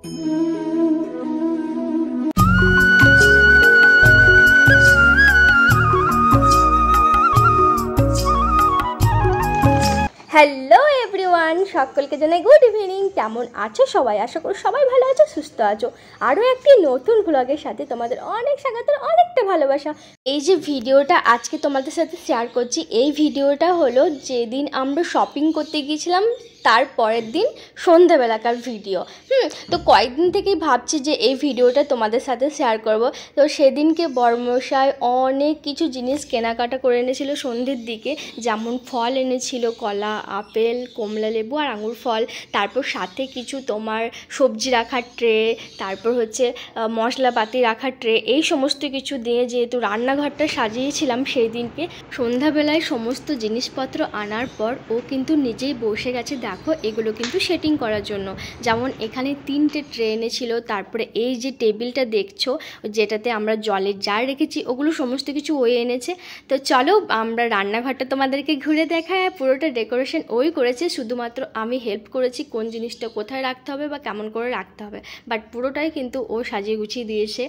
Hello everyone, সকলকে জানাই good evening. কেমন আছো সবাই? আশা করি সবাই ভালো আছো, সুস্থ আছো। আরও একটি নতুন ব্লগের সাথে তোমাদের অনেক স্বাগত, অনেকটা ভালোবাসা। এই যে ভিডিওটা আজকে তোমাদের সাথে শেয়ার করছি, এই ভিডিওটা হলো যেদিন আমরা শপিং করতে গিয়েছিলাম তার পরের দিন সন্ধ্যাবেলাকার ভিডিও। তো কয়েকদিন থেকেই ভাবছি যে এই ভিডিওটা তোমাদের সাথে শেয়ার করব। তো সেদিনকে বড়মশাই অনেক কিছু জিনিস কেনাকাটা করে এনেছিল সন্ধ্যের দিকে, যেমন ফল এনেছিল, কলা, আপেল, কমলা লেবু আর আঙুর ফল। তারপর সাথে কিছু তোমার সবজি রাখার ট্রে, তারপর হচ্ছে মশলাপাতি রাখার ট্রে, এই সমস্ত কিছু দিয়ে যেহেতু রান্নাঘরটা সাজিয়েছিলাম সেই দিনকে। সন্ধ্যাবেলায় সমস্ত জিনিসপত্র আনার পর ও কিন্তু নিজেই বসে গেছে, দেখো এগুলো কিন্তু সেটিং করার জন্য। যেমন এখানে 3টে ট্রে এনেছিল, তারপরে এই যে টেবিলটা দেখছো যেটাতে আমরা জলের জার রেখেছি, ওগুলো সমস্ত কিছু ওই এনেছে। তো চলো আমরা রান্নাঘরটা তোমাদেরকে ঘুরে দেখায়। পুরোটা ডেকোরেশন ওই করেছে, শুধুমাত্র আমি হেল্প করেছি কোন জিনিসটা কোথায় রাখতে হবে বা কেমন করে রাখতে হবে, বাট পুরোটাই কিন্তু ও সাজিয়ে গুছিয়ে দিয়েছে।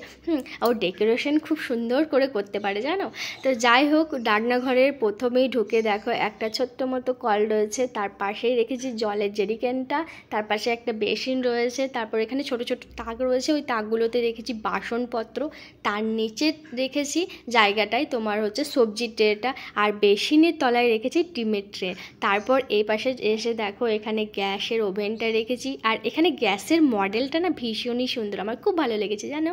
ও ডেকোরেশন খুব সুন্দর করে করতে পারে জানো। তো যাই হোক, রান্নাঘরের প্রথমেই ঢুকে দেখো একটা ছোট্ট মতো কল রয়েছে, তার পাশেই রেখেছি জলের জেরিক্যানটা, তার পাশে একটা বেসিন রয়েছে, তারপর এখানে ছোট ছোট তাক রয়েছে, ওই তাকগুলোতে রেখেছি বাসনপত্র, তার নিচে রেখেছি জায়গাটায় তোমার হচ্ছে সবজির ট্রেটা, আর বেসিনের তলায় রেখেছি ডিমের ট্রে। তারপর এই পাশে এসে দেখো এখানে গ্যাসের ওভেনটা রেখেছি, আর এখানে গ্যাসের মডেলটা না ভীষণই সুন্দর, আমার খুব ভালো লেগেছে জানো।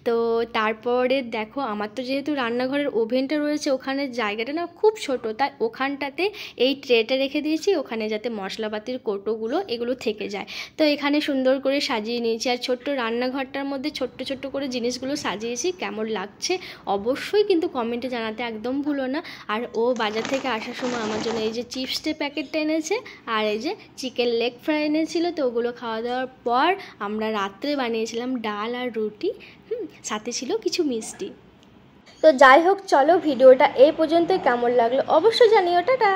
তো তারপরে দেখো আমার তো যেহেতু রান্নাঘরের ওভেনটা রয়েছে, ওখানে জায়গাটা না খুব ছোট, তাই ওখানটাতে এই ট্রেটা রেখে দিয়েছি, ওখানে যাতে মশলাপাতির কৌটোগুলো এগুলো থেকে যায়। তো এখানে সুন্দর করে সাজিয়ে নিয়েছি, আর ছোট্ট রান্নাঘরটার মধ্যে ছোট্ট ছোট্ট করে জিনিসগুলো সাজিয়েছি। কেমন লাগছে অবশ্যই কিন্তু কমেন্টে জানাতে একদম ভুলো না। আর ও বাজার থেকে আসার সময় আমার জন্য এই যে চিপসের প্যাকেটটা এনেছে, আর এই যে চিকেন লেগ ফ্রাই এনেছিল। তো ওগুলো খাওয়া দাওয়ার পর আমরা রাত্রে বানিয়েছিলাম ডাল আর রুটি, সাথে ছিল কিছু মিষ্টি। তো যাই হোক, চলো ভিডিওটা এই পর্যন্তই। কেমন লাগলো অবশ্যই জানিও, টাটা।